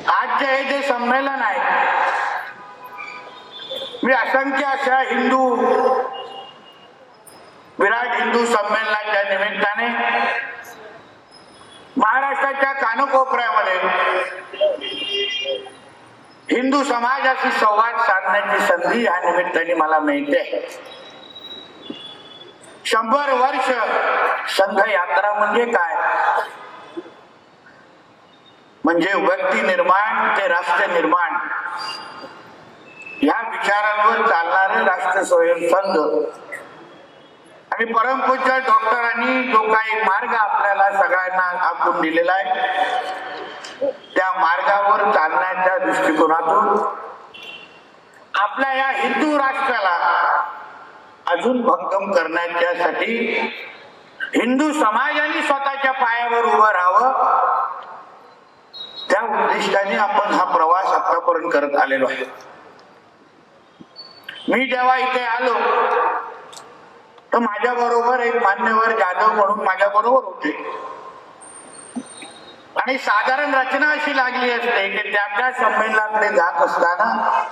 आजचे हे जे संमेलन आहे, मी असंख्य अशा विराट हिंदू संमेलनाच्या निमित्ताने महाराष्ट्राच्या कानकोपऱ्यामध्ये हिंदू समाजाशी संवाद साधण्याची संधी या निमित्ताने मला मिळते. 100 वर्ष संघ यात्रा म्हणजे काय? म्हणजे व्यक्ती निर्माण ते राष्ट्र निर्माण या विचारांवर चालणारे राष्ट्रस्वयं संघ आणि परमपूज्य डॉक्टरांनी जो काही मार्ग आपल्याला सगळ्यांना आखून दिलेला आहे, त्या मार्गावर चालण्याच्या दृष्टिकोनातून आपल्या या हिंदू राष्ट्राला अजून भक्कम करण्याच्यासाठी हिंदू समाजाने स्वतःच्या पायावर उभं राहावं, त्या उद्दिष्टाने आपण हा प्रवास आतापर्यंत करत आलेलो आहे. मी जेव्हा इथे आलो तर माझ्या बरोबर एक मान्यवर जाधव म्हणून माझ्या बरोबर होते आणि साधारण रचना अशी लागली असते की त्या संमेलनाकडे जात असताना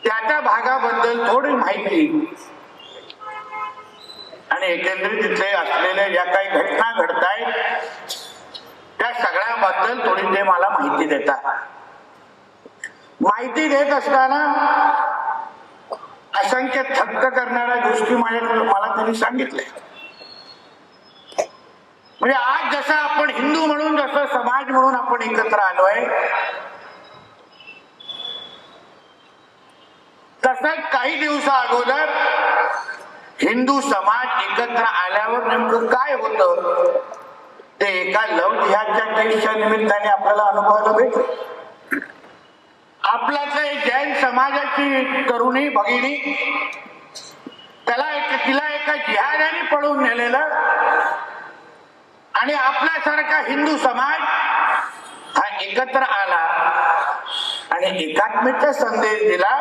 त्या भागाबद्दल थोडी माहिती आणि एकंदरीत तिथे असलेल्या ज्या काही घटना घडतायत त्या सगळ्याबद्दल थोडी ते मला माहिती देतात. माहिती देत असताना असंख्य थक्क करणाऱ्या गोष्टी मला त्यांनी सांगितल्या. म्हणजे आज जसं आपण हिंदू म्हणून, जसं समाज म्हणून आपण एकत्र आलोय, तसंच काही दिवसा अगोदर हिंदू समाज एकत्र आल्यावर नेमकं काय होतं ते एका लव जिहादच्या केसच्या निमित्ताने आपल्याला अनुभवायला भेटलं. आपल्याच जैन समाजाची तरुणी भगिनी तिला एका जिहादाने पळून नेलेलं आणि आपल्यासारखा हिंदू समाज हा एकत्र आला आणि एकात्मतेचा संदेश दिला.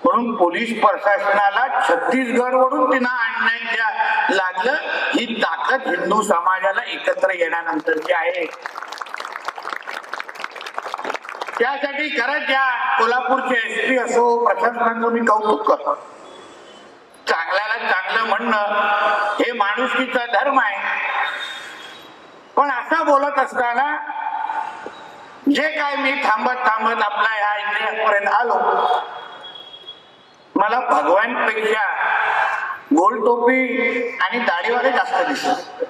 म्हणून पोलीस प्रशासनाला छत्तीसगड वरून तिनं आणण्याच्या लागलं. ही ताकद हिंदू समाजाला एकत्र येण्यानंतरची आहे. त्यासाठी खरंच या कोल्हापूरचे SP असो, प्रशासनाचं मी कौतुक करतो. चांगल्याला चांगलं म्हणणं हे माणुसकीचा धर्म आहे. पण असं बोलत असताना जे काय मी थांबत आपला ह्या इतिहासपर्यंत आलो, मला भगवानपेक्षा गोल टोपी आणि दाढीवाले जास्त दिसत.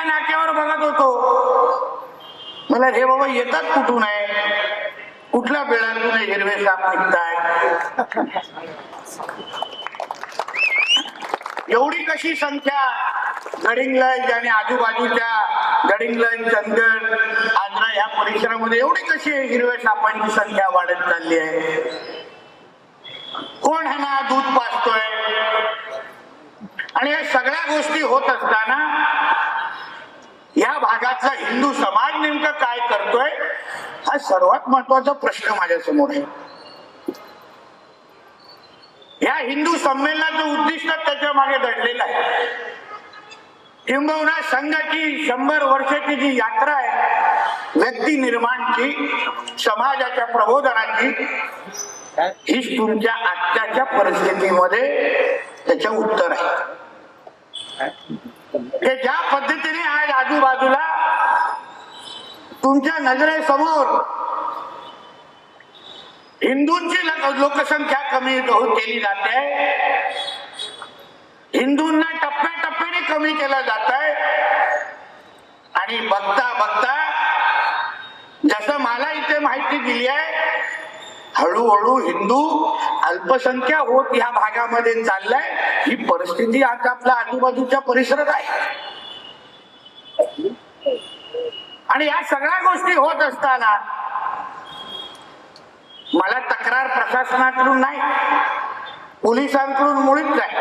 नाक्यावर बघत होतो, मला हे बाबा येतात कुठून आहे, कुठल्या बेळातून हिरवे साप निघताय, एवढी कशी संख्या गडिंग्लज आणि आजूबाजूच्या गडिंग्लज, चंदगड, आजरा या परिसरामध्ये एवढी कशी हिरव्या सापांची संख्या वाढत चालली आहे? कोण ह्यांना दूध पाजतोय? आणि या सगळ्या गोष्टी होत असताना या भागातला हिंदू समाज नेमकं काय करतोय हा सर्वात महत्वाचा प्रश्न माझ्या समोर आहे. या हिंदू संमेलनाचं उद्दिष्ट त्याच्या मागे दडलेलं आहे. किंबहुना संघाची 100 वर्षाची जी यात्रा आहे, व्यक्ती निर्माणची, समाजाच्या प्रबोधनाची, हीच तुमच्या आजच्या परिस्थितीमध्ये त्याचं उत्तर आहे. ते ज्या पद्धतीने आज आजूबाजूला तुमच्या नजरेसमोर हिंदूंची लोकसंख्या कमी केली जाते, हिंदूंना टप्प्याटप्प्याने कमी केलं जात आहे आणि बघता जसं मला इथे माहिती दिली आहे, हळूहळू हिंदू अल्पसंख्या होत या भागामध्ये चाललाय. ही परिस्थिती आज आपल्या आजूबाजूच्या परिसरात आहे. आणि या सगळ्या गोष्टी होत असताना मला तक्रार प्रशासनाकडून नाही, पोलिसांकडून मुळीच नाही,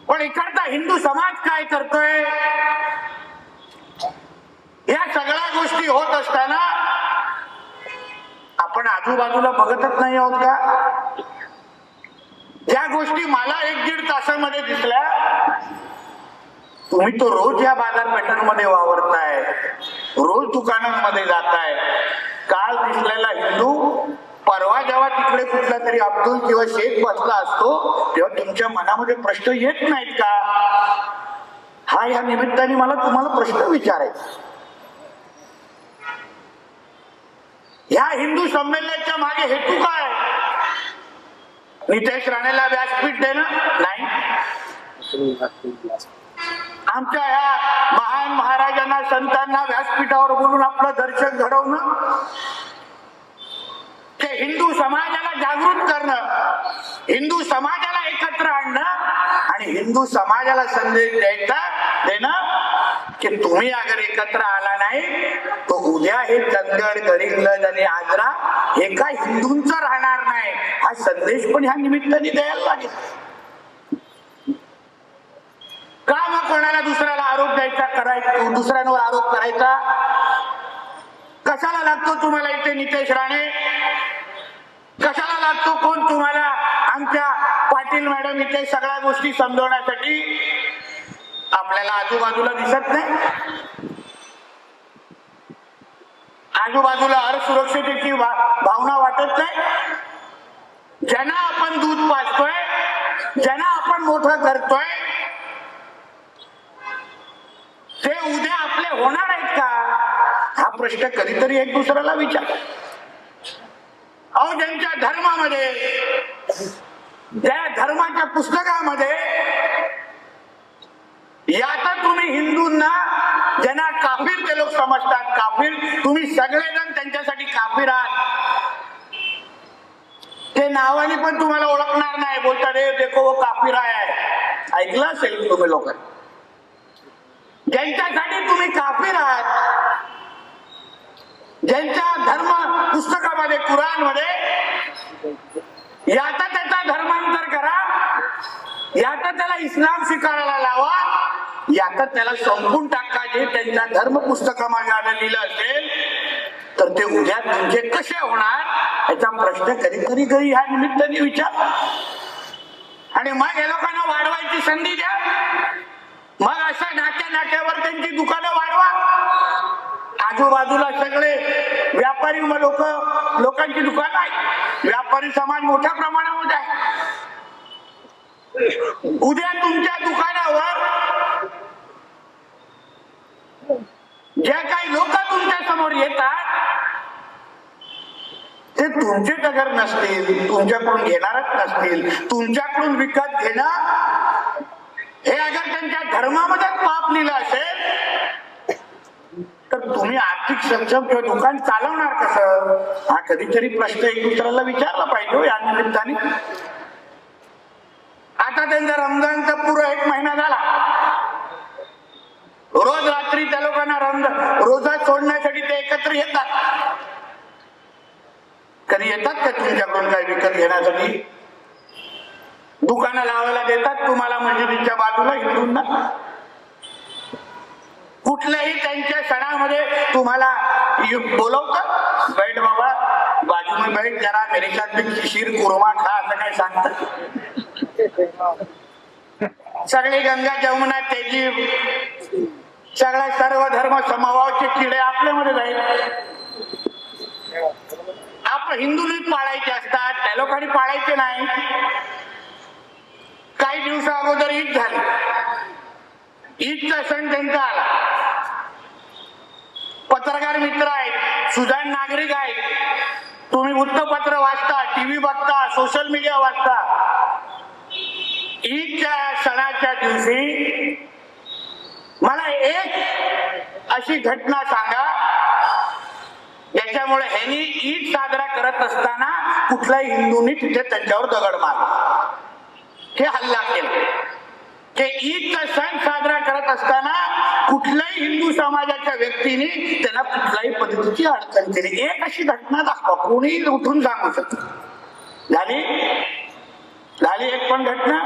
पण इकडचा हिंदू समाज काय करतोय या सगळ्या गोष्टी होत असताना आपण आजूबाजूला बघतच नाही आहोत का? ज्या गोष्टी मला 1-1.5 तासामध्ये दिसल्या तुम्ही तो रोज या बाजारपेठांमध्ये वावरताय, रोज दुकानांमध्ये जाताय. काल दिसलेला हिंदू परवा जेव्हा तिकडे कुठला तरी अब्दुल किंवा शेख बसला असतो तेव्हा तुमच्या मनामध्ये प्रश्न येत नाहीत का? हा या निमित्ताने मला तुम्हाला प्रश्न विचारायचा. या हिंदू संमेलनाच्या मागे हेतू काय? नितेश राणेला व्यासपीठ देणं नाही, आमच्या ह्या महान महाराजांना संतांना व्यासपीठावर बोलून आपलं दर्शन घडवणं, ते हिंदू समाजाला जागृत करणं, हिंदू समाजाला एकत्र आणणं आणि हिंदू समाजाला संदेश देणं की तुम्ही अगर एकत्र आला नाही तो उद्या हे चंदगड, गडिंग्लज आणि आजरा हे काय हिंदूंचं राहणार नाही. हा संदेश पण ह्या निमित्ताने द्यायला लागेल. का मग कोणाला दुसऱ्याला आरोप द्यायचा, करायचा, दुसऱ्यांवर आरोप करायचा कशाला लागतो तुम्हाला इथे नितेश राणे? कशाला लागतो कोण तुम्हाला? आमच्या पाटील मॅडम इथे सगळ्या गोष्टी समजवण्यासाठी. आपल्याला आजूबाजूला दिसत नाही, आजूबाजूला असुरक्षितेची भावना वाटत नाही. ज्यांना आपण दूध पाजतोय, ज्यांना आपण मोठं करतोय ते उद्या आपले होणार आहेत का? हा प्रश्न कधीतरी एक दुसऱ्याला विचार. अहो, ज्यांच्या धर्मामध्ये, त्या धर्माच्या पुस्तकामध्ये याचा तुम्ही हिंदूंना, ज्यांना काफिर ते लोक समजतात, काफिर तुम्ही सगळेजण त्यांच्यासाठी काफिर आहात. ते नावाने पण तुम्हाला ओळखणार नाही, बोलतात रे देखो वो काफिर आहे. ऐकलं असेल तुम्ही लोक. ज्यांच्यासाठी तुम्ही काफिर आहात, ज्यांच्या धर्म पुस्तकामध्ये, कुराण मध्ये याचा त्याचा धर्मांतर करा, याचा त्याला इस्लाम स्वीकारायला लावा, याचा त्याला संपून टाका, जे त्यांच्या धर्म पुस्तकामध्ये लिहिलं असेल तर ते उद्या तुमचे कसे होणार याचा प्रश्न कधीतरी घरी ह्या निमित्ताने विचार. आणि मग हे लोकांना वाढवायची संधी द्या. मग अशा नाक्यावर त्यांची दुकानं वाढवा. आजूबाजूला सगळे व्यापारी लोकांची दुकानं आहेत. व्यापारी समाज मोठ्या प्रमाणामध्ये आहे. उद्या तुमच्या दुकानावर ज्या काही लोक तुमच्या समोर येतात ते तुमचेच अगर नसतील, तुमच्याकडून घेणारच नसतील, तुमच्याकडून विकत घेणं हे अगर त्यांच्या धर्मामध्ये पाप लिहिलं असेल तर तुम्ही आर्थिक सक्षम किंवा दुकान चालवणार कसं? हा कधीतरी प्रश्न एक दुसऱ्याला विचारला पाहिजे या निमित्ताने. आता त्यांचा रमजानचा पुरा 1 महिना झाला. रोज रात्री त्या लोकांना रोजा सोडण्यासाठी ते एकत्र येतात. कधी येतात का तुमच्याकडून काय विकत घेण्यासाठी? दुकानं लावायला देतात तुम्हाला मस्जिदीच्या बाजूला हिंदूंना? कुठल्याही त्यांच्या सणामध्ये तुम्हाला बोलवतात? बैठ बाबा, बाजू में बैठ, जरा मेरे साथ भी खीर कुरमा खा, असं काय सांगतात? सगळी गंगा जमुना तेजी, सगळ्या सर्व धर्म समभावाचे किडे आपल्यामध्ये जाईल. आपण हिंदूंनीच पाळायचे असतात, त्या लोकांनी पाळायचे नाही. काही दिवसा अगोदर ईद झाली. ईदचा सण त्यांचा आला. पत्रकार मित्र आहेत, सुजाण नागरिक आहेत, तुम्ही वृत्तपत्र वाचता, टीव्ही बघता, सोशल मीडिया वाचता. ईदच्या सणाच्या दिवशी मला एक अशी घटना सांगा ज्याच्यामुळे ह्यांनी ईद साजरा करत असताना कुठल्याही हिंदूंनी तिथे त्यांच्यावर दगड मारला, हे हल्ला केला. ते ईदचा सण साजरा करत असताना कुठल्याही हिंदू समाजाच्या व्यक्तीने त्यांना कुठल्याही पद्धतीची अडचण केली. एक अशी घटना दाखवा, कोणी उठून सांगू शकतो. झाली एक पण घटना.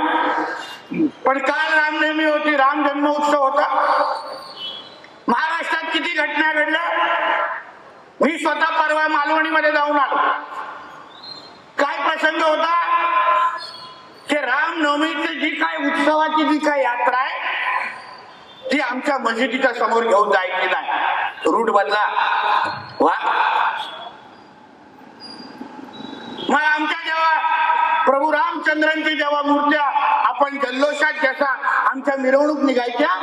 पण काल रामनवमी होती, राम जन्म उत्सव होता. महाराष्ट्रात किती घटना घडल्या. मी स्वतः परवा मालवणीमध्ये जाऊन आलो. काय प्रसंग होता की रामनवमीची जी काय उत्सवाची जी काय यात्रा आहे ती आमच्या मस्जिदीच्या समोर घेऊन जायची नाही. रूट बदला. वा मग आमच्या जेव्हा प्रभू रामचंद्रांची जेव्हा मूर्त्या आपण जल्लोषात जसा आमच्या मिरवणूक निघायच्या,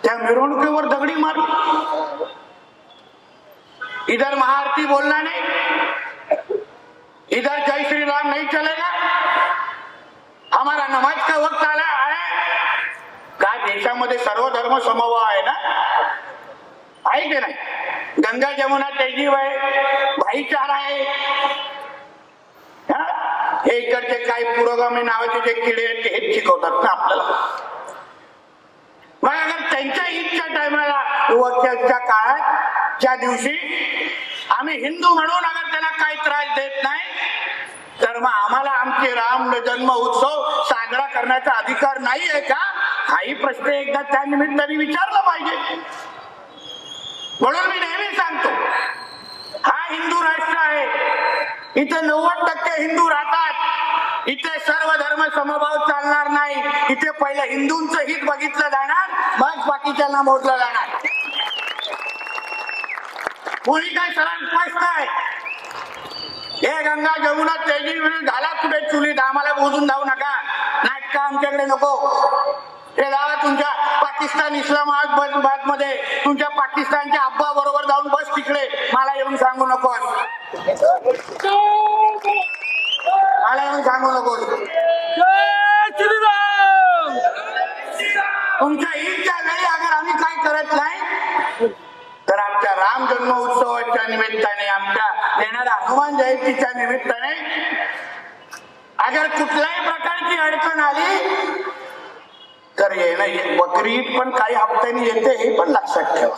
त्या मिरवणुकीवर दगडी मारली. इधर महाआरती बोलना नहीं, इधर जय श्री राम नहीं चलेगा. हमारा नमाज का वक्त आला आहे का. देशामध्ये सर्व धर्म समभाव आहे ना, आहे की नाही. गंगा जमुना तहजीब आहे, भाईचारा आहे. हे इकडचे काही पुरोगामी नावाचे जे किडे आहेत ते हेच शिकवतात ना आपल्याला. मग अगर त्यांच्या ईदच्या टायमाला वक्त्याच्या काळात ज्या दिवशी आम्ही हिंदू म्हणून अगर त्याला काही त्रास देत नाही, तर मग आम्हाला आमचे राम जन्म उत्सव साजरा करण्याचा अधिकार नाही आहे का, हाही प्रश्न एकदा त्या निमित्ताने विचारला पाहिजे. म्हणून मी नेहमी सांगतो, हा हिंदू राष्ट्र आहे, इथे 90% हिंदू राहतात, इथे सर्व धर्म समभाव चालणार नाही. इथे पहिलं हिंदूंचं हित बघितलं जाणार, मग बाकीच्यांना मोडलं जाणार. कोणी काय सरळ स्पष्ट आहे. हे गंगा जमुना तेजी घाला कुठे चुलीत, आम्हाला बोलून जाऊ नका. नाटक आमच्याकडे नको. हे जावा तुमच्या पाकिस्तान इस्लामाबाद मध्ये तुमच्या पाकिस्तानच्या अब्बा बरोबर जाऊन बस तिकडे. मला येऊन सांगू नकोस, मला येऊन सांगू नकोस. तुमच्या ईदच्या वेळी अगर आम्ही काय करत नाही, तर आमच्या राम जन्म उत्सवाच्या निमित्ताने, आमच्या येणाऱ्या हनुमान जयंतीच्या निमित्ताने अगर कुठल्याही प्रकारची अडचण आली तर येणं बकरी ईद पण काही हप्त्यांनी येते, हे पण लक्षात ठेवा.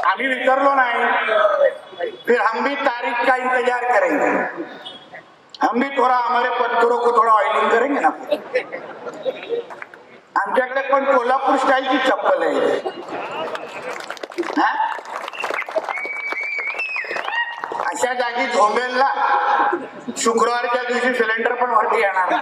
आम्ही विसरलो नाही. फिर हम भी तारीख का इंतजार करेंगे, हम भी थोड़ा हमारे पत्थरों को थोड़ा ऑइलिंग करेंगे ना. आमच्याकडे पण कोल्हापूर स्टाईलची चप्पल आहे. अशा जागी झोंबेलला शुक्रवारच्या दिवशी सिलेंडर पण वरती येणार.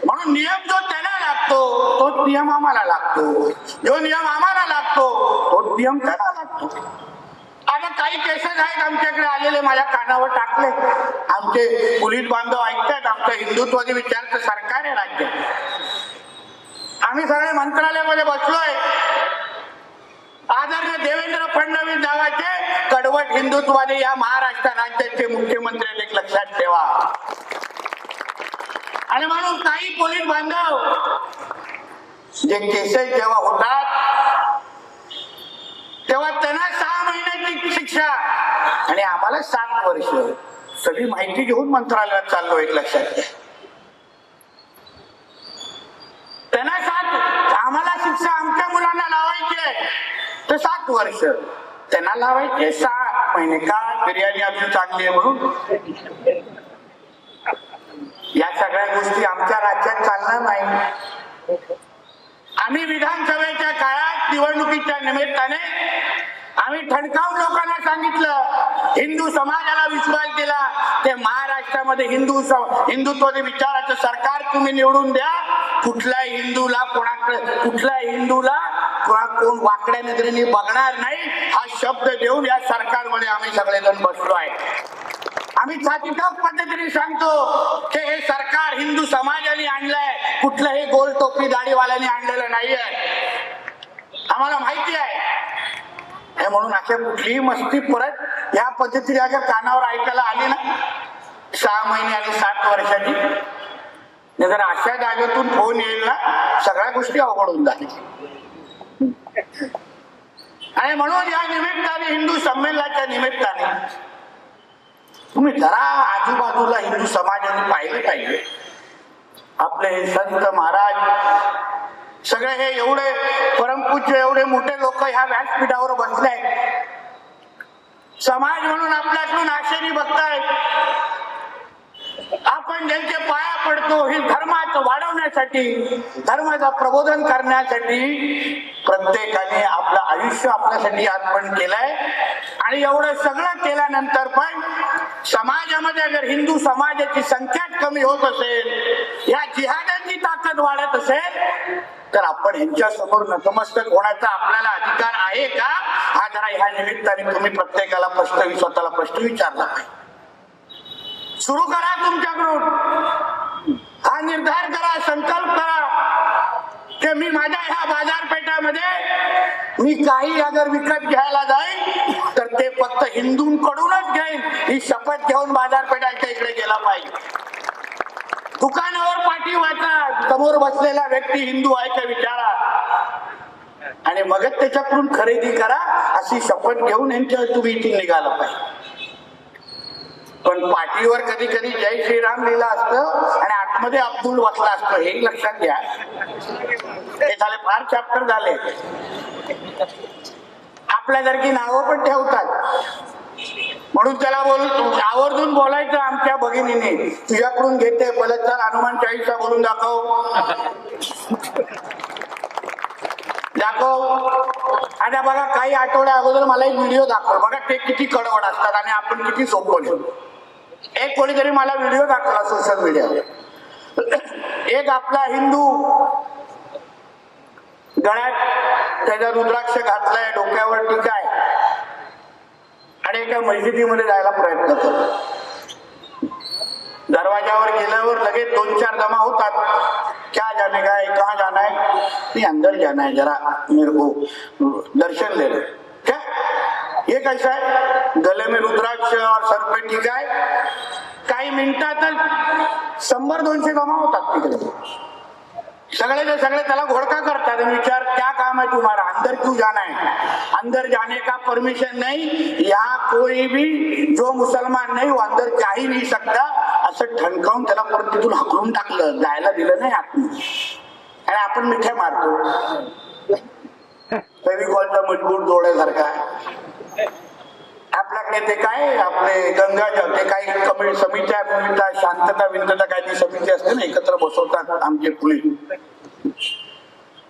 म्हणून नियम जो त्याला लागतो तो नियम आम्हाला लागतो, जो नियम आम्हाला लागतो तो नियम त्याला लागतो. आता काही केसेस आहेत आमच्याकडे आलेले, माझ्या कानावर टाकले. आमचे पोलीस बांधव ऐकतात, आमचं हिंदुत्वादी विचाराचं सरकार आहे राज्य. आम्ही सगळे मंत्रालयामध्ये बसलोय. आदरणीय देवेंद्र फडणवीस नावाचे कडवट हिंदुत्ववादी या महाराष्ट्र राज्याचे मुख्यमंत्री, एक लक्षात ठेवा. आणि म्हणून काही पोलीस बांधव जे केसेस जेव्हा होतात तेव्हा त्यांना 6 महिन्याची शिक्षा आणि आम्हाला 7 वर्ष. सगळी माहिती घेऊन मंत्रालयात चाललो, एक लक्षात घ्या. त्यांना 7, आम्हाला शिक्षा आमच्या मुलांना लावायची आहे तर 7 वर्ष, त्यांना लावायचे 6 महिने. का? बिर्याणी आमची चांगली आहे म्हणून. या सगळ्या गोष्टी आमच्या राज्यात चालणार नाही. आम्ही विधानसभेच्या काळात निवडणुकीच्या निमित्ताने आम्ही ठणकावून लोकांना सांगितलं, हिंदू समाजाला विश्वास दिला, ते महाराष्ट्रामध्ये हिंदुत्वादी विचाराचं सरकार तुम्ही निवडून द्या. कुठल्याही हिंदूला कोण वाकड्या नजरेने बघणार नाही, हा शब्द देऊन या सरकारमध्ये आम्ही सगळेजण बसलो आहे. आम्ही छातीटोक पद्धतीने सांगतो की हे सरकार हिंदू समाजाने आणलंय, कुठलंही गोल टोपी दाढीवाल्याने आणलेलं नाहीये. आम्हाला माहिती आहे. हे म्हणून अशा कुठलीही मस्ती परत या पद्धतीने अगर कानावर ऐकायला आली ना 6 महिने आणि 7 वर्षाची, जर अशा जागेतून फोन येईल ना, सगळ्या गोष्टी अवघड होऊन जातील. आणि म्हणून या निमित्ताने, हिंदू संमेलनाच्या निमित्ताने तुम्ही जरा आजूबाजूला हिंदू समाजाने पाहिलं पाहिजे. आपले हे संत महाराज सगळे हे एवढे परमपूज्य एवढे मोठे लोक ह्या व्यासपीठावर बसले आहेत. समाज म्हणून आपल्याकडून आशेने बघतायत. आपण ज्यांचे पाया पडतो हे धर्माचं वाढवण्यासाठी, धर्माचं प्रबोधन करण्यासाठी प्रत्येकाने आपलं आयुष्य आपल्यासाठी अर्पण केलंय. आणि एवढं सगळं केल्यानंतर पण समाजामध्ये अगर हिंदू समाजाची संख्या कमी होत असेल, या जिहादाची ताकद वाढत असेल, तर आपण ह्यांच्या समोर नतमस्तक होण्याचा आपल्याला अधिकार आहे का? हा जरा ह्या निमित्ताने तुम्ही प्रत्येकाला स्वतःला प्रश्न विचारला पाहिजे. सुरू करा तुमच्याकडून, हा निर्धार करा, संकल्प करा की मी माझ्या ह्या बाजारपेठामध्ये मी काही अगर विकत घ्यायला जाईन तर ते फक्त हिंदूंकडूनच घेईन, ही शपथ घेऊन बाजारपेठाच्या इकडे गेला पाहिजे. दुकानावर पाठी वाचा, समोर बसलेला व्यक्ती हिंदू आहे का विचारा आणि मगच त्याच्याकडून खरेदी करा, अशी शपथ घेऊन यांच्या तुम्ही इथून निघाला पाहिजे. पण पाठीवर कधी कधी जय श्रीराम लिहिलं असतं आणि आतमध्ये अब्दुल बसला असतं, हे लक्षात घ्या. हे झाले फार चॅप्टर झाले. आपल्यासारखी नावं पण ठेवतात, म्हणून त्याला आवर्जून बोलायचं आमच्या भगिनीने, तुझ्याकडून घेते बलत्कार हनुमान चाळीसा बोलून दाखव. आता बघा काही आठवड्या अगोदर मला एक व्हिडिओ दाखव, बघा ते किती कडवड असतात आणि आपण किती सोपवले. एक कोणीतरी मला व्हिडिओ दाखवला सोशल मीडियावर, एक आपला हिंदू गळ्यात त्याचा रुद्राक्ष घातलाय, डोक्यावर टीका आहे आणि एका मस्जिदीमध्ये जायला प्रयत्न करतो. दरवाजावर गेल्यावर लगेच 2-4 जमा होतात. क्या जाने का है, कहाँ जाना है? नहीं अंदर जाना है, जरा मेरे को दर्शन ले रहे. क्या ये कैसा है? गले में रुद्राक्ष और सर पे टीका है. काही मिनिटातच 100-200 जमा होतात तिकडे. सगळे त्याला घोडका करतात. विचार क्या काम है तुम्हारा, अंदर क्यों जाना है? अंदर जाने का परमिशन नहीं, यहाँ कोई भी जो मुसलमान नहीं वो अंदर जा ही नहीं सकता, असं ठणकावून त्याला परत तिथून हकलून टाकलं, जायला दिलं नाही आतमध्ये. आणि आपण मिठ्या मारतो फेविकॉलचा मजबूत डोळ्यासारखा. आपल्याकडे ते काय आपले गंगाजल, ते काही कमी समित्या शांतता विंतता काय ती समिती असते ना, एकत्र बसवतात आमचे पोलीस.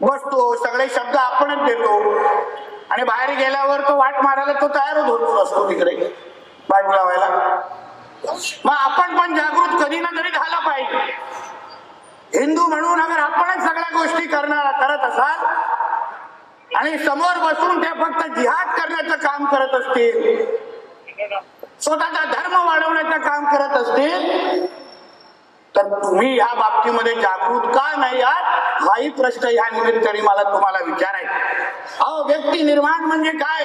बसतो, सगळे शब्द आपणच देतो आणि बाहेर गेल्यावर तो वाट मारायला तो तयार होत असतो तिकडे वाट लावायला. मग आपण पण जागृत कधी ना तरी झाला पाहिजे. हिंदू म्हणून अगर आपणच सगळ्या गोष्टी करत असाल आणि समोर बसून ते फक्त जिहाद करण्याचं काम करत असतील, स्वतःचा धर्म वाढवण्याचं काम करत असतील, तर तुम्ही या बाबतीमध्ये जागृत का नाही आहात, हाही प्रश्न या निमित्ताने मला तुम्हाला विचारायचा. अहो, व्यक्ती निर्माण म्हणजे काय?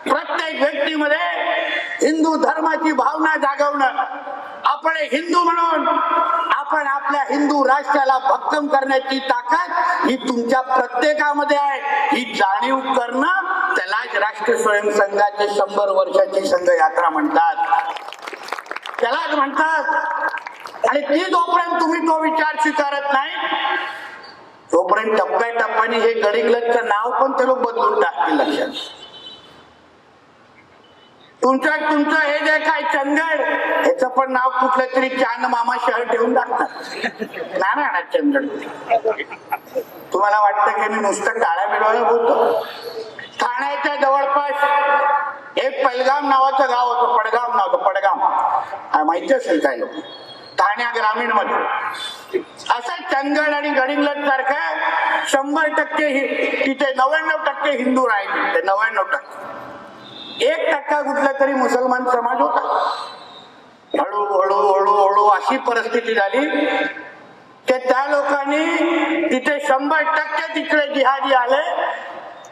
प्रत्येक व्यक्तीमध्ये हिंदू धर्माची भावना जागवणं. आपण हिंदू म्हणून आपण आपल्या हिंदू राष्ट्राला भक्कम करण्याची ताकद ही तुमच्या प्रत्येकामध्ये आहे. ही जाणीव करणं, त्यालाच राष्ट्रीय स्वयंसंघाचे 100 वर्षाची संघ यात्रा म्हणतात, त्यालाच म्हणतात. आणि ती जोपर्यंत तुम्ही तो विचार स्वीकारत नाही, तोपर्यंत टप्प्याटप्प्याने हे गडिंग्लजचं नाव पण ते लोक बदलून टाकतील. लक्षात तुमचं हे जे काय चंदगड, ह्याचं पण नाव कुठलं तरी चांद मामा शहर ठेवून टाकतात. ना चंदगड. तुम्हाला वाटतं की मी नुसतं टाळ्या मिळवायला बोलतो? ठाण्याच्या जवळपास एक पलगाम नावाचं गाव होतं, पडगाम नाव होतं, पडगाम माहिती असेल काय लोक, ठाण्या ग्रामीण मध्ये. असं चंदगड आणि गडिंग्लज सारखं 100% तिथे 99% हिंदू राहिले. ते 99%. 1% कुठला तरी मुसलमान समाज होता. हळूहळू अशी परिस्थिती झाली की त्या लोकांनी तिथे 100% तिकडे जिहादी आले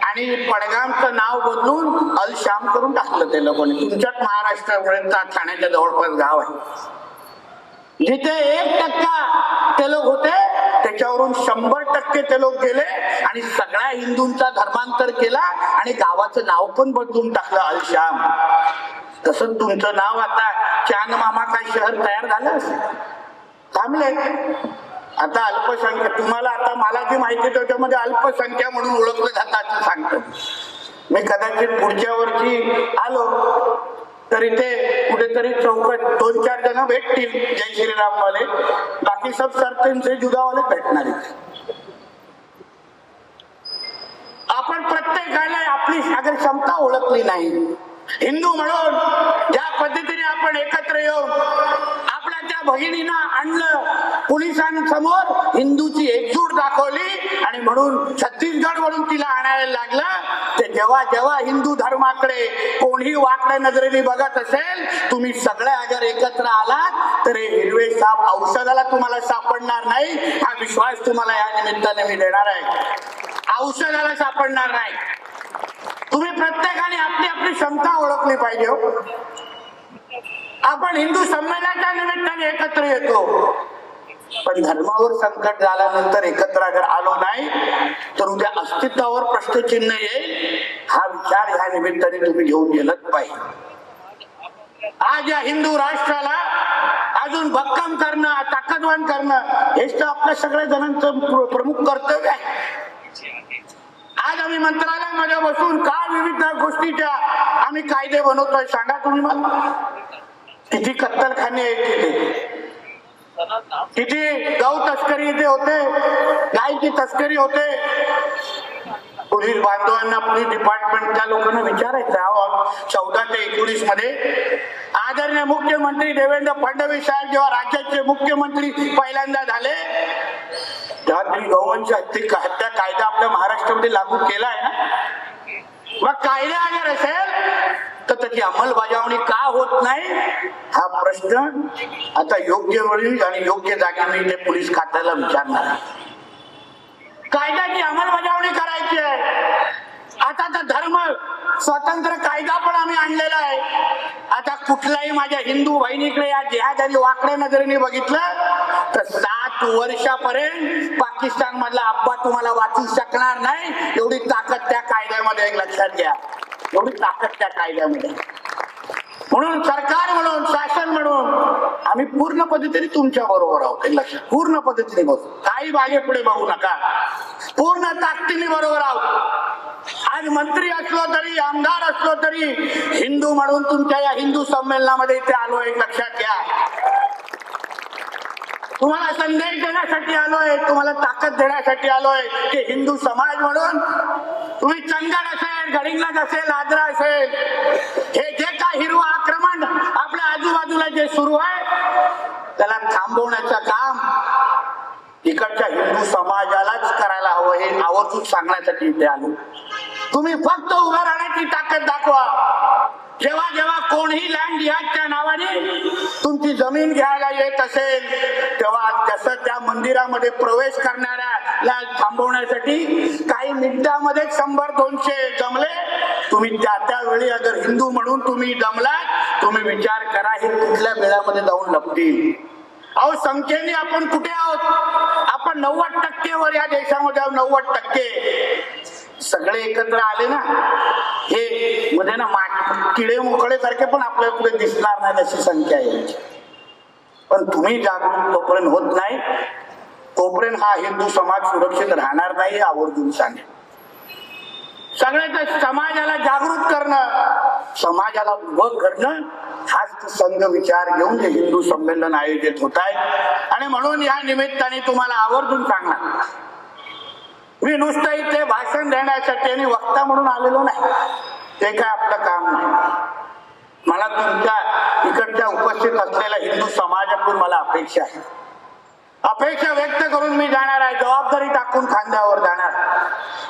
आणि पडगामचं नाव बदलून अल शाम करून टाकलं ते लोकांनी. तुमच्याच महाराष्ट्रामुळे ठाण्याच्या जवळपास गाव आहे जिथे 1% ते लोक होते, त्याच्यावरून 100% ते लोक गेले आणि सगळ्या हिंदूंचा धर्मांतर केला आणि गावाचं नाव पण बदलून टाकलं अल शाम. तसं तुमचं नाव आता चांद मामा काय शहर तयार झालं थांबले. आता अल्पसंख्या, तुम्हाला आता मला जी माहिती त्याच्यामध्ये अल्पसंख्या म्हणून ओळखलं जातं असं सांगतो मी. कदाचित पुढच्या वर्षी आलो तर इथे कुठेतरी चौकात 2-4 जण भेटतील जय श्रीराम वाले, बाकी सब सरतेंचे जुदावाले भेटणार. आपण प्रत्येकाला आपली अगर क्षमता ओळखली नाही हिंदू म्हणून ज्या पद्धतीने आपण एकत्र येऊन आपल्या त्या भगिनींना आणलं, पोलिसांसमोर हिंदूची एकजूट दाखवली आणि म्हणून छत्तीसगड वरून तिला आणायला लागलं, ते जेव्हा जेव्हा हिंदू धर्माकडे कोणी वाकड्या नजरेने बघत असेल, तुम्ही सगळे अगर एकत्र आलात तर हे हिरवे साप औषधाला तुम्हाला सापडणार नाही, हा विश्वास तुम्हाला या निमित्ताने मी देणार आहे. औषधाला सापडणार नाही. तुम्ही प्रत्येकाने आपली आपली क्षमता ओळखली पाहिजे. आपण हिंदू संमेलनाच्या निमित्ताने एकत्र येतो, पण धर्मावर संकट झाल्यानंतर एकत्र अगर आलो नाही तर उद्या अस्तित्वावर प्रश्नचिन्ह येईल. हा विचार ह्या निमित्ताने तुम्ही घेऊन गेलंच पाहिजे. आज या हिंदू राष्ट्राला अजून भक्कम करणं, ताकदवान करणं हेच तर आपल्या सगळ्या जणांचं प्रमुख कर्तव्य आहे. आज आम्ही मंत्रालयामध्ये बसून काय विविध गोष्टीच्या आम्ही कायदे बनवतोय सांगा तुम्ही मला. किती कत्तलखाने आहेत, किती गौ तस्करी इथे होते, गायची तस्करी होते. पोलीस बांधवांना, पोलीस डिपार्टमेंटच्या लोकांना विचारायचं 14 ते 19 मध्ये आदरणीय मुख्यमंत्री देवेंद्र फडणवीस साहेब जेव्हा राज्याचे मुख्यमंत्री पहिल्यांदा झाले तेव्हा त्यांनी गौवंश हत्या कायदा आपल्या महाराष्ट्रामध्ये लागू केला आहे ना. मग कायदा अगर असेल तर त्याची अंमलबजावणी का होत नाही, हा प्रश्न आता योग्य वेळी आणि योग्य जागी मी ते पोलीस खात्याला विचारणार. कायद्याची अंमलबजावणी करायची आहे. आता तर धर्म स्वतंत्र कायदा पण आम्ही आणलेला आहे. आता कुठलाही माझ्या हिंदू बहिणीकडे या जिहादाने वाकड्या नजरेने बघितलं तर 7 वर्षापर्यंत पाकिस्तान मधला अब्बा तुम्हाला वाचू शकणार नाही. एवढी ताकद त्या कायद्यामध्ये, एक लक्षात घ्या, एवढी ताकद त्या कायद्यामध्ये. म्हणून सरकार म्हणून, शासन म्हणून आम्ही पूर्ण पद्धतीने तुमच्या बरोबर आहोत. लक्षात, पूर्ण पद्धतीने बघू, काही मागे पुढे बघू नका, पूर्ण ताकदीने बरोबर आहोत. आज मंत्री असलो तरी, आमदार असलो तरी हिंदू म्हणून तुमच्या या हिंदू संमेलनामध्ये इथे आलो. एक लक्षात घ्या, तुम्हाला संदेश देण्यासाठी आलोय, तुम्हाला ताकद देण्यासाठी आलोय की हिंदू समाज म्हणून तुम्ही चंगड असेल, गडिंग्लज असेल, आजरा असेल, हे जे काय हिरवं आक्रमण आपल्या आजूबाजूला जे सुरू आहे त्याला थांबवण्याचं काम इकडच्या हिंदू समाजालाच करायला हवं, हे आवर्जून सांगण्यासाठी इथे आलो. तुम्ही फक्त उभं राहण्याची ताकद दाखवा. जेव्हा जेव्हा कोणीही लँड जिहादच्या नावाने तुमची जमीन घ्यायला येत असेल तेव्हा जसं त्या मंदिरामध्ये प्रवेश करणाऱ्याला थांबवण्यासाठी काही मिनिटांमध्ये 100-200 जमले, तुम्ही त्या वेळी अगर हिंदू म्हणून तुम्ही जमलात, तुम्ही विचार करा हे कुठल्या वेळामध्ये जाऊन लपतील. अहो संख्येने आपण कुठे आहोत? आपण 90% वर या देशामध्ये 90% सगळे एकत्र आले ना, हे मध्ये ना किडे मोकळे सारखे पण आपल्या पुढे दिसणार नाही अशी संख्या आहे. पण तुम्ही जागरूक तोपर्यंत होत नाही, तोपर्यंत हा हिंदू समाज सुरक्षित राहणार नाही. आवर्जून सांगेल सगळ्याच समाजाला जागृत करणं, समाजाला उभं करणं, हाच संघ विचार घेऊन जे हिंदू संमेलन आयोजित होत आहे. आणि म्हणून या निमित्ताने तुम्हाला आवर्जून सांगणार, मी नुसतं इथे भाषण देण्यासाठी आणि वक्ता म्हणून आलेलो नाही, ते काय आपलं काम नाही. मला तुमच्या इकडच्या उपस्थित असलेल्या हिंदू समाजाकडून मला अपेक्षा आहे. अपेक्षा व्यक्त करून मी जाणार आहे, जबाबदारी टाकून खांद्यावर जाणार.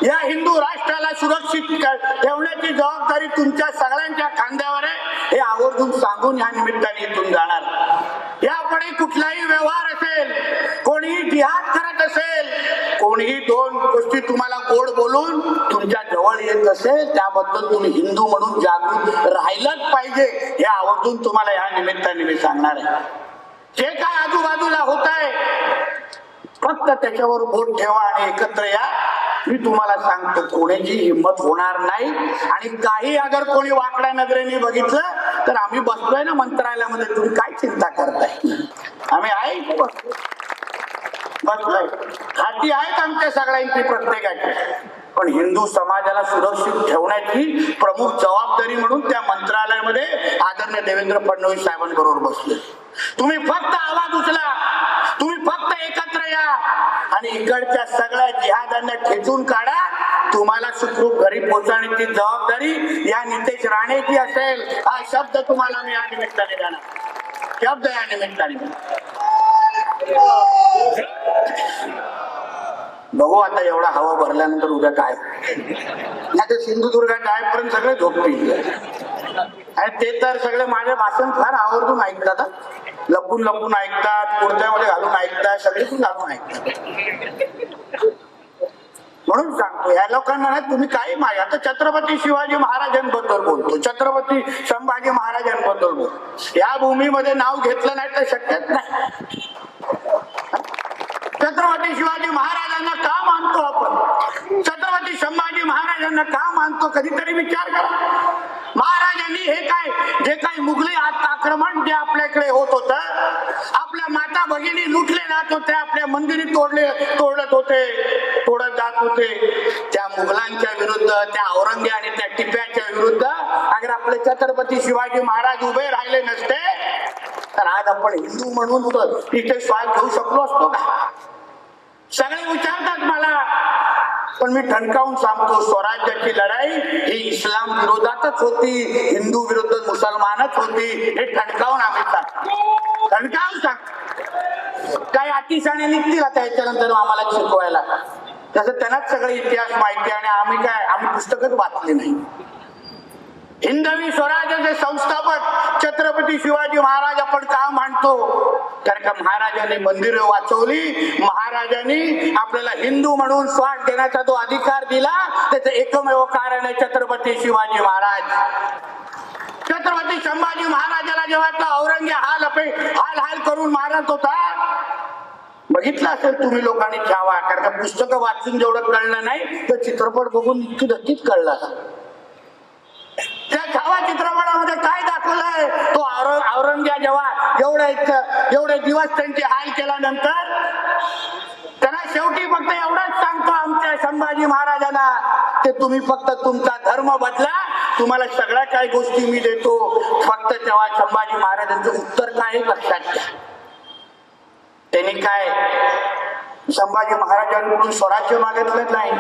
या हिंदू राष्ट्राला सुरक्षित ठेवण्याची जबाबदारी तुमच्या सगळ्यांच्या खांद्यावर आहे, हे आवर्जून सांगून या निमित्ताने इथून जाणार. यापुढे कुठलाही व्यवहार असेल, कोणीही जिहाद करत असेल, कोणीही 2 गोष्टी तुम्हाला गोड बोलून तुमच्या जवळ येत असेल, त्याबद्दल तुम्ही हिंदू म्हणून जागरूक राहिलंच पाहिजे, हे आवर्जून तुम्हाला या निमित्ताने मी सांगणार आहे. जे काय आजूबाजूला होत आहे फक्त त्याच्यावर बोट ठेवा आणि एकत्र या. मी तुम्हाला सांगतो कोणाची हिंमत होणार नाही. आणि काही अगर कोणी वाकड्या नजरेने बघितलं तर आम्ही बसलोय ना मंत्रालयामध्ये, तुम्ही काय चिंता करताय? आम्ही आहे बसलोय, हाती आहेत आमच्या सगळ्यांची, प्रत्येकाची. पण हिंदू समाजाला सुरक्षित ठेवण्याची प्रमुख जबाबदारी म्हणून त्या मंत्रालयामध्ये आदरणीय देवेंद्र फडणवीस साहेबांबरोबर बसले. तुम्ही फक्त आवाज उचला, तुम्ही फक्त एकत्र या आणि इकडच्या सगळ्या जिहादांना खेचून काढा. तुम्हाला सुखरूप घरी पोहोचवण्याची जबाबदारी या नितेश राणेची असेल. हा शब्द तुम्हाला मी या निमित्ताने देणार, शब्द या निमित्ताने. बघू आता एवढा हवा भरल्यानंतर उद्या काय. नाही तर सिंधुदुर्गात जायपर्यंत सगळे झोपतील. आणि ते तर सगळे माझे भाषण फार आवर्जून ऐकतात, लपून लपून ऐकतात, कुर्त्यामध्ये घालून ऐकतात, सगळीकडून घालून ऐकतात. म्हणून सांगतो या लोकांना ना, तुम्ही काही मागे. आता छत्रपती शिवाजी महाराजांबद्दल बोलतो, छत्रपती संभाजी महाराजांबद्दल बोलतो. या भूमीमध्ये नाव घेतलं नाही तर शक्यच नाही. छत्रपती शिवाजी महाराजांना का मानतो आपण, छत्रपती संभाजी महाराजांना का मानतो, कधीतरी विचार करा. महाराजांनी हे काय, जे काही मुघली आक्रमण जे आपल्याकडे होत होत, आपल्या माता भगिनी लुटले जात होते, आपल्या मंदिरी तोडत जात होते, त्या मुघलांच्या विरुद्ध, त्या औरंगे आणि त्या टिप्याच्या विरुद्ध अगर आपले छत्रपती शिवाजी महाराज उभे राहिले नसते तर आज आपण हिंदू म्हणून तिथे श्वास घेऊ शकलो असतो का. सगळे विचारतात मला, पण मी ठणकावून सांगतो, स्वराज्याची लढाई ही इस्लाम विरोधातच होती, हिंदू विरुद्ध मुसलमानच होती. हे ठणकावून आम्ही सांगतो, ठणकावून सांगतो. काही अतिशाने निघतील आता याच्यानंतर आम्हाला शिकवायला, तसं त्यांनाच सगळे इतिहास माहिती आणि आम्ही पुस्तकच वाचले नाही. हिंदवी स्वराज्याचे संस्थापक छत्रपती शिवाजी महाराज आपण का मानतो, कारण का महाराजांनी मंदिरं वाचवली, महाराजांनी आपल्याला हिंदू म्हणून श्वास घेण्याचा जो अधिकार दिला, त्याचं एकमेव कारण आहे छत्रपती शिवाजी महाराज. छत्रपती संभाजी महाराजाला जेव्हा औरंगे हाल करून मारत होता, बघितलं असेल तुम्ही लोकांनी छावा, कारण का पुस्तकं वाचून जेवढं कळलं नाही तर चित्रपट बघून इतकी नक्कीच कळलं असेल. त्या छावा चित्रपटामध्ये काय दाखवलंय, तो औरंग्या जेव्हा एवढे दिवस त्यांचे हाल केल्यानंतर त्यांना शेवटी फक्त एवढंच सांगतो आमच्या संभाजी महाराजांना, ते तुम्ही फक्त तुमचा धर्म बदला, तुम्हाला सगळ्या काही गोष्टी मी देतो. फक्त तेव्हा संभाजी महाराजांचं उत्तर काय लक्षात घ्या. त्यांनी काय संभाजी महाराजांकडून स्वराज्य मागितलं नाही,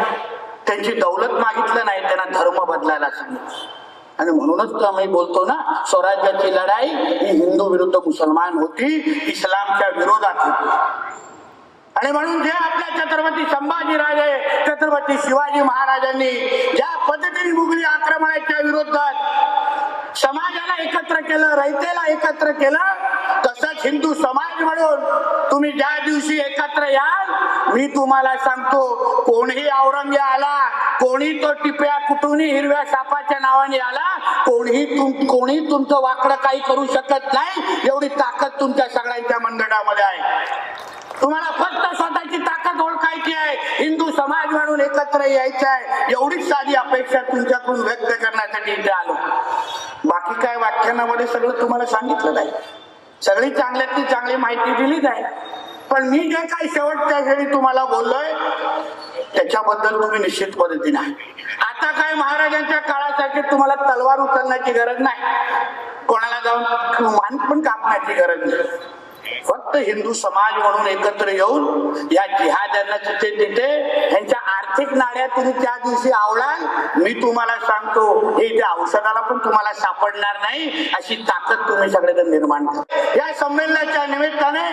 त्यांची दौलत मागितलं नाही, त्यांना धर्म बदलायला सांगितलं. आणि म्हणूनच आम्ही बोलतो ना, स्वराज्याची लढाई ही हिंदू विरुद्ध मुसलमान होती, इस्लामच्या विरोधात होती. आणि म्हणून जे आपल्या छत्रपती संभाजीराजे, छत्रपती शिवाजी महाराजांनी ज्या पद्धतीने मुघली आक्रमणाच्या विरोधात समाजाला एकत्र केलं, रयतेला एकत्र केलं, तसंच हिंदू समाज म्हणून तुम्ही ज्या दिवशी एकत्र याल, मी तुम्हाला सांगतो, कोणीही औरंगे आला, कोणी तो टिप्या कुठूनही हिरव्या सापाच्या नावाने आला, कोणी तुमचं वाकडं काही करू शकत नाही. एवढी ताकद तुमच्या सगळ्यांच्या मंडळामध्ये आहे. तुम्हाला फक्त स्वतःची ताकद ओळखायची आहे, हिंदू समाज म्हणून एकत्र यायचं आहे. एवढीच साधी अपेक्षा तुमच्याकडून व्यक्त करण्यासाठी इथे आलो. बाकी काय व्याख्यानामध्ये सगळं तुम्हाला सांगितलं नाही, सगळी चांगल्यातली चांगली माहिती दिलीच आहे. पण मी जे काही शेवटच्या वेळी तुम्हाला बोललोय त्याच्याबद्दल तुम्ही निश्चित पद्धतीने आहे. आता काय महाराजांच्या काळासारखे तुम्हाला तलवार उचलण्याची गरज नाही, कोणाला जाऊन मान पण कापण्याची गरज नाही. फक्त हिंदू समाज म्हणून एकत्र येऊन या जिहाद्यांना तिथे यांच्या आर्थिक नाड्या तुम्ही त्या दिवशी आवडाल, मी तुम्हाला सांगतो हे त्या औषधाला पण तुम्हाला सापडणार नाही, अशी ताकद तुम्ही सगळेजण निर्माण करा. या संमेलनाच्या निमित्ताने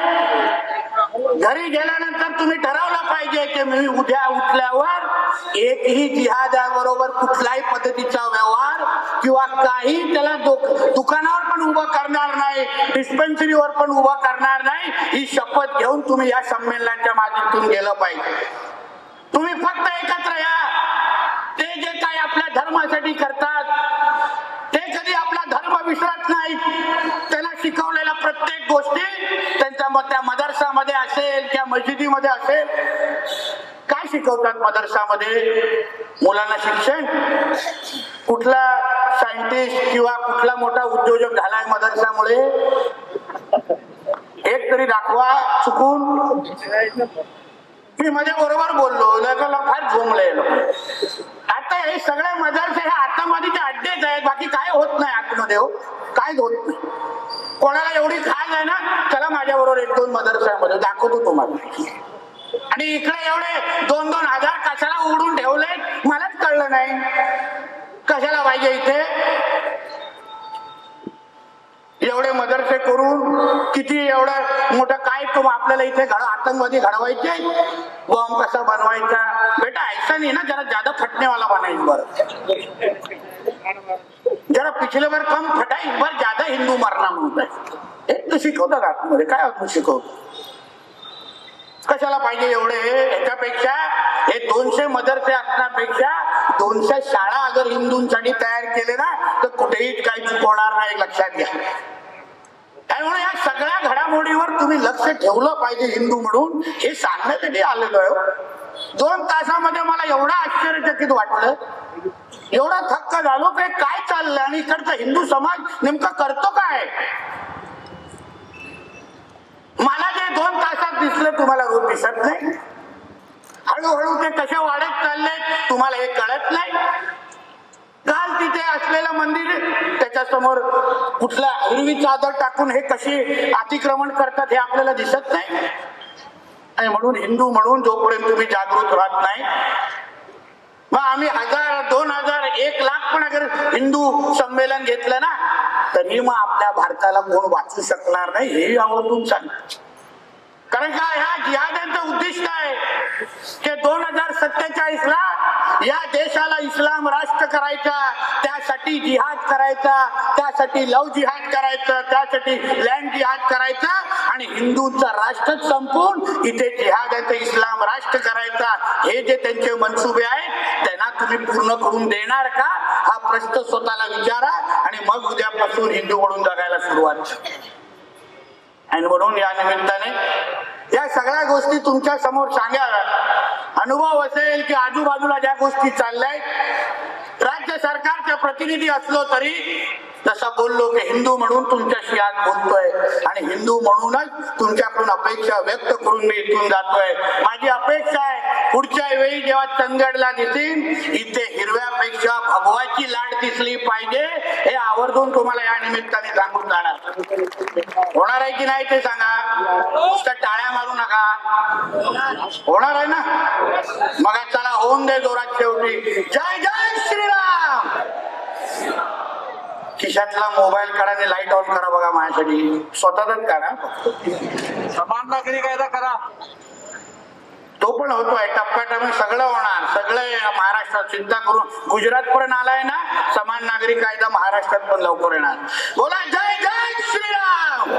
घरी गेल्यानंतर तुम्ही ठरवलं पाहिजे की मी उद्या उठल्यावर एकही जिहाद्याबरोबर कुठल्याही पद्धतीचा व्यवहार किंवा काही त्याला दुकानावर पण उभं करणार नाही, डिस्पेन्सरीवर पण उभं करणार नाही, ही शपथ घेऊन तुम्ही या संमेलनाच्या माध्यमातून गेलं पाहिजे. तुम्ही फक्त एकत्र या. ते जे काही आपल्या धर्मासाठी करतात ते कधी आपला धर्म विसरत नाही. त्यांना शिकवलेल्या प्रत्येक गोष्टी त्या मदरसामध्ये असेल, त्या मस्जिदीमध्ये असेल, काय शिकवतात मदरसामध्ये मुलांना शिक्षण, कुठला सायंटिस्ट किंवा कुठला मोठा उद्योजक झालाय मदरसामुळे, एक तरी दाखवा चुकून. मी मध्ये बरोबर बोललो, लोकांना फार झोंबले. आता हे सगळे मदरसे हे आतंकवादीचे अड्डेच आहेत, बाकी काय होत नाही आतमध्ये. हो काय होत नाही. कोणाला एवढी खाज आहे ना, चला माझ्या बरोबर 1-2 मदरसामध्ये दाखवतो तुम्हाला. आणि इकडे एवढे 2-2 हजार कशाला उघडून ठेवले मलाच कळलं नाही. कशाला पाहिजे इथे एवढे मदरसे करून? किती एवढं मोठं काय आपल्याला इथे आतंकवादी घडवायचे, बॉम्ब कसा बनवायचा? बेटा ऐसा नहीं ना, जरा ज्यादा फटने वाला बना इस बार, जरा पिछले बार कम फटा, इस बार ज्यादा हिंदू मरना म्हणताय. एक तर शिकवतात आतमध्ये, काय आपण शिकवतो? कशाला पाहिजे एवढे? याच्यापेक्षा हे 200 मदरसे असण्यापेक्षा 200 शाळा अगर हिंदूंसाठी तयार केले ना तर कुठेही काही चुकवणार नाही, लक्षात घ्या. त्यामुळे या सगळ्या घडामोडीवर तुम्ही लक्ष ठेवलं पाहिजे हिंदू म्हणून, हे सांगण्यासाठी आलेलो आहे. 2 तासामध्ये मला एवढं आश्चर्यचकित वाटलं, एवढा थक्क झालो की काय चाललंय आणि इकडचा हिंदू समाज नेमका करतो काय. मला जे 2 तासात दिसले तुम्हाला रोज दिसत नाही. हळूहळू ते कसे वाढत चालले तुम्हाला हे कळत नाही. काल तिथे असलेलं मंदिर, त्याच्या समोर कुठला हिरवी चादर टाकून हे कशी अतिक्रमण करतात हे आपल्याला दिसत नाही. आणि म्हणून हिंदू म्हणून जोपर्यंत तुम्ही जागृत राहत नाही, मग आम्ही 1000, 2000, 1,00,000 पण अगर हिंदू संमेलन घेतलं ना तरी मग आपल्या भारताला कोण वाचू शकणार नाही, हे आवर्जून सांग. कारण का ह्या जिहादांचं उद्दिष्ट आहे की 2047 ला या देशाला इस्लाम राष्ट्र करायचा, त्यासाठी जिहाद करायचा, त्यासाठी लव जिहाद करायचं, त्यासाठी लँड जिहाद करायचा आणि हिंदूंचा राष्ट्रच संपून इथे जिहादाचं इस्लाम राष्ट्र करायचा. हे जे त्यांचे मनसुबे आहेत त्यांना तुम्ही पूर्ण करून देणार का, हा प्रश्न स्वतःला विचारा आणि मग उद्यापासून हिंदू म्हणून जगायला सुरुवात. आणि म्हणून या निमित्ताने या सगळ्या गोष्टी तुमच्या समोर सांगाव्यात. अनुभव असेल की आजूबाजूला ज्या गोष्टी चालल्यात, राज्य सरकारचे प्रतिनिधी असलो तरी जसा बोललो की हिंदू म्हणून तुमच्याशी आज बोलतोय आणि हिंदू म्हणूनच तुमच्याकडून अपेक्षा व्यक्त करून मी इथून जातोय. माझी अपेक्षा आहे पुढच्या वेळी जेव्हा चंदगडला दिसेल इथे हिरव्यापेक्षा भगवाची लाट दिसली पाहिजे, हे आवर्जून तुम्हाला या निमित्ताने सांगून जाणार. होणार आहे की नाही ते सांगा. नुसतं टाळ्या मारू नका. होणार आहे ना? मग चला होऊन दे जोरात शेवटी. जय जय श्रीराम. खिशातला मोबाईल काढा आणि लाईट ऑन करा बघा माझ्यासाठी, स्वतःच काढा. समान नागरी कायदा करा, तो पण होतोय टप्प्याटप्प्याने, सगळं होणार. सगळं महाराष्ट्रात चिंता करून गुजरात पर्यंत आलाय ना समान नागरी कायदा, महाराष्ट्रात पण लवकर येणार. बोला जय जय श्रीराम.